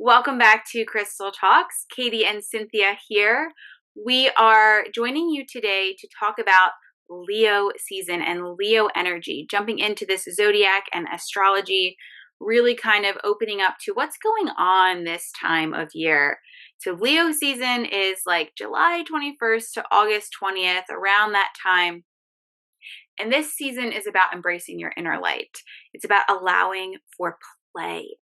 Welcome back to Crystal Talks. Katie and Cynthia here. We are joining you today to talk about Leo season and Leo energy, jumping into this Zodiac and astrology, really kind of opening up to what's going on this time of year. So Leo season is like July 21st to August 20th, around that time. And this season is about embracing your inner light. It's about allowing for play,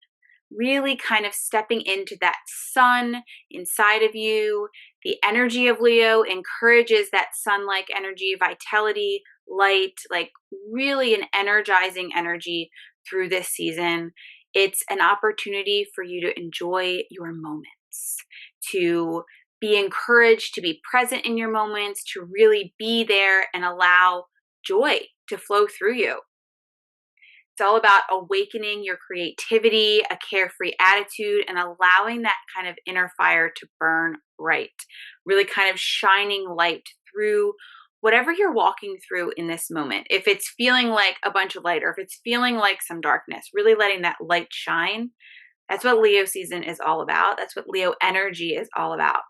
really kind of stepping into that sun inside of you. The energy of Leo encourages that sun-like energy, vitality, light, like really an energizing energy through this season. It's an opportunity for you to enjoy your moments, to be encouraged to be present in your moments, to really be there and allow joy to flow through you. It's all about awakening your creativity, a carefree attitude, and allowing that kind of inner fire to burn bright, really kind of shining light through whatever you're walking through in this moment. If it's feeling like a bunch of light or if it's feeling like some darkness, really letting that light shine. That's what Leo season is all about. That's what Leo energy is all about.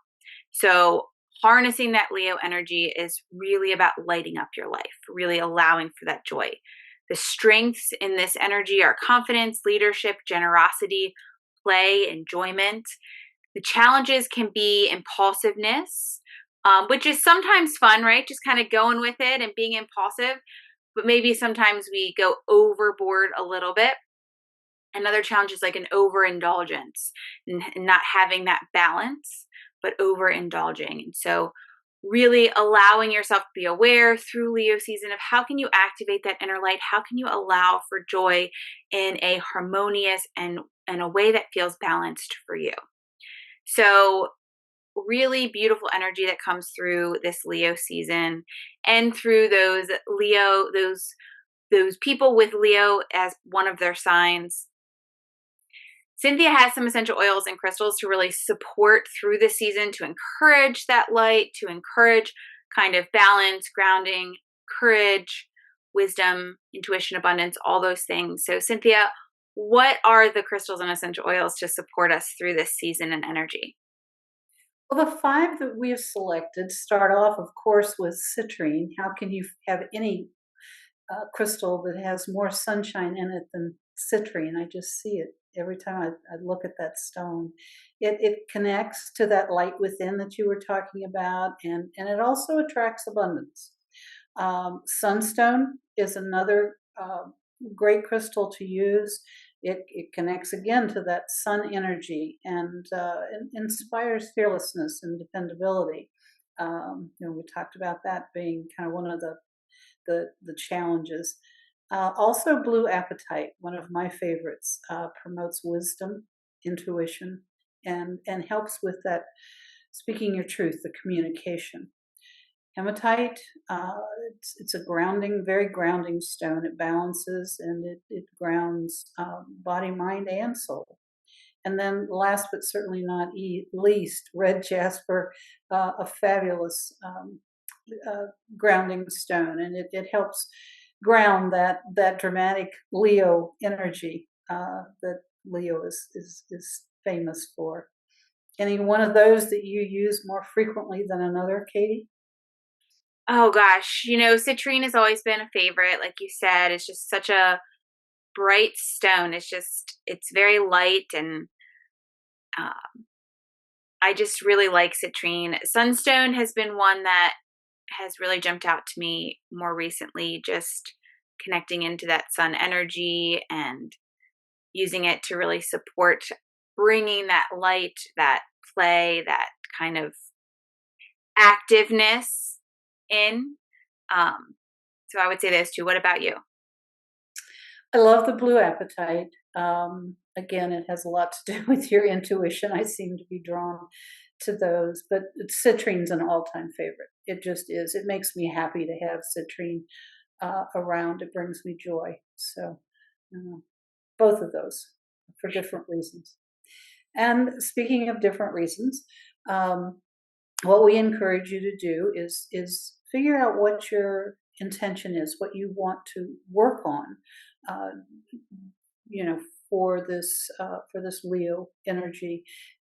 So harnessing that Leo energy is really about lighting up your life, really allowing for that joy. The strengths in this energy are confidence, leadership, generosity, play, enjoyment. The challenges can be impulsiveness, which is sometimes fun, right? Just kind of going with it and being impulsive. But maybe sometimes we go overboard a little bit. Another challenge is like an overindulgence and not having that balance, but overindulging. And so really allowing yourself to be aware through Leo season of how can you activate that inner light? How can you allow for joy in a harmonious and in a way that feels balanced for you? So really beautiful energy that comes through this Leo season and through those people with Leo as one of their signs. Cynthia has some essential oils and crystals to really support through the season, to encourage that light, to encourage kind of balance, grounding, courage, wisdom, intuition, abundance, all those things. So Cynthia, what are the crystals and essential oils to support us through this season and energy? Well, the five that we have selected start off, of course, with citrine. How can you have any crystal that has more sunshine in it than citrine? I just see it every time I look at that stone. It connects to that light within that you were talking about, and it also attracts abundance. Sunstone is another great crystal to use. It connects again to that sun energy and inspires fearlessness and dependability. We talked about that being kind of one of the challenges. Also, blue apatite, one of my favorites, promotes wisdom, intuition, and helps with that speaking your truth, the communication. Hematite, it's a grounding, very grounding stone. It balances and it grounds body, mind, and soul. And then, last but certainly not least, red jasper, a fabulous grounding stone, and it helps ground that dramatic Leo energy that Leo is famous for. Any one of those that you use more frequently than another, Katie? Oh gosh, citrine has always been a favorite. Like you said, it's just such a bright stone. It's very light and I just really like citrine. Sunstone has been one that has really jumped out to me more recently, just connecting into that sun energy and using it to really support bringing that light, that play, that kind of activeness in. So I would say those two. What about you? I love the blue apatite. Again, it has a lot to do with your intuition. I seem to be drawn to those, but citrine's an all-time favorite. It just is. It makes me happy to have citrine around. It brings me joy. So, both of those for different reasons. And speaking of different reasons, what we encourage you to do is figure out what your intention is, what you want to work on. Uh, for this Leo energy.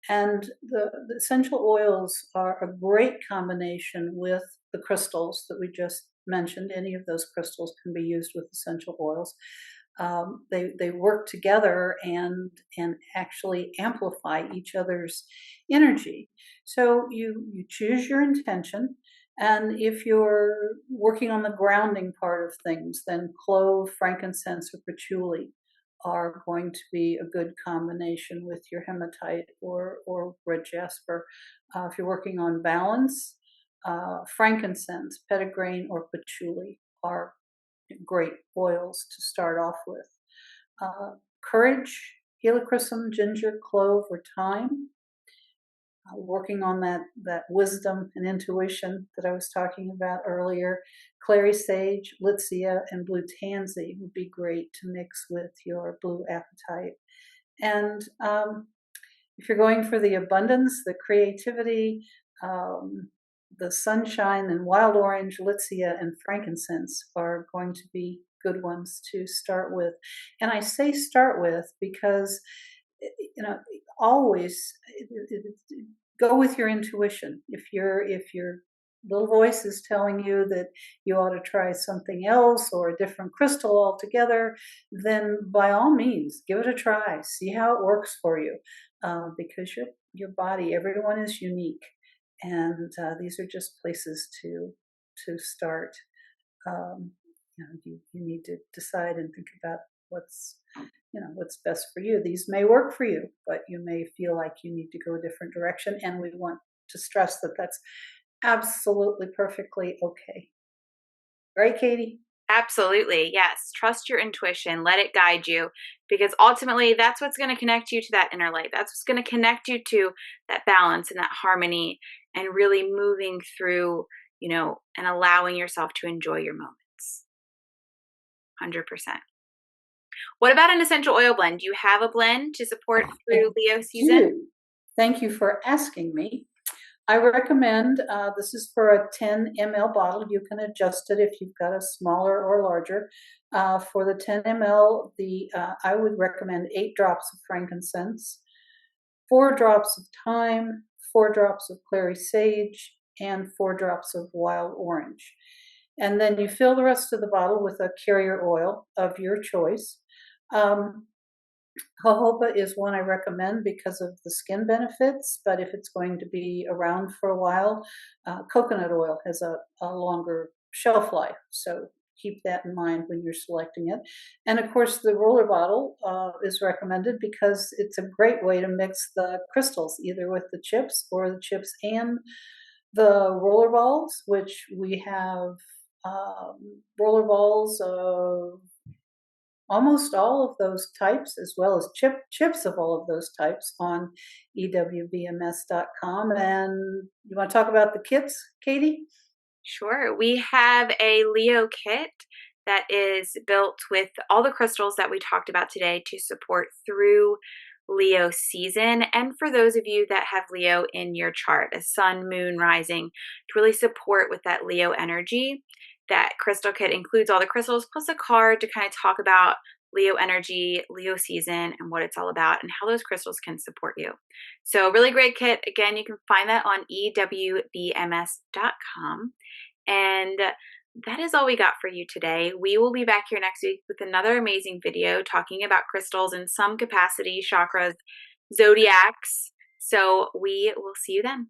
And the essential oils are a great combination with the crystals that we just mentioned. Any of those crystals can be used with essential oils. They work together and actually amplify each other's energy. So you choose your intention, and if you're working on the grounding part of things, then clove, frankincense, or patchouli are going to be a good combination with your hematite or red jasper. If you're working on balance, frankincense, petitgrain, or patchouli are great oils to start off with. Courage, helichrysum, ginger, clove, or thyme. Working on that wisdom and intuition that I was talking about earlier. Clary Sage, Litsea, and blue tansy would be great to mix with your blue apatite. And if you're going for the abundance, the creativity, the sunshine, and wild orange, Litsea, and frankincense are going to be good ones to start with. And I say start with because, always go with your intuition. If your little voice is telling you that you ought to try something else or a different crystal altogether, then by all means give it a try. See how it works for you, because your body, everyone is unique, and these are just places to start. You need to decide and think about what's best for you. These may work for you, but you may feel like you need to go a different direction, and we want to stress that that's absolutely perfectly okay. Right, Katie? Absolutely. Yes. Trust your intuition. Let it guide you, because ultimately that's what's going to connect you to that inner light. That's what's going to connect you to that balance and that harmony, and really moving through, and allowing yourself to enjoy your moments. 100%. What about an essential oil blend? Do you have a blend to support through Leo season? Thank you for asking me. I recommend, this is for a 10 ml bottle. You can adjust it if you've got a smaller or larger. For the 10 ml, I would recommend 8 drops of frankincense, 4 drops of thyme, 4 drops of clary sage, and 4 drops of wild orange. And then you fill the rest of the bottle with a carrier oil of your choice. Jojoba is one I recommend because of the skin benefits, but if it's going to be around for a while, coconut oil has a longer shelf life, so keep that in mind when you're selecting it. And of course, the roller bottle is recommended because it's a great way to mix the crystals, either with the chips or the chips and the roller balls, which we have roller balls of almost all of those types, as well as chips of all of those types on ewbms.com. And you want to talk about the kits, Katie? Sure. We have a Leo kit that is built with all the crystals that we talked about today to support through Leo season. And for those of you that have Leo in your chart, a sun, moon, rising, to really support with that Leo energy. That crystal kit includes all the crystals plus a card to kind of talk about Leo energy, Leo season, and what it's all about, and how those crystals can support you. So really great kit. Again, you can find that on ewbms.com. And that is all we got for you today. We will be back here next week with another amazing video talking about crystals in some capacity, chakras, zodiacs. So we will see you then.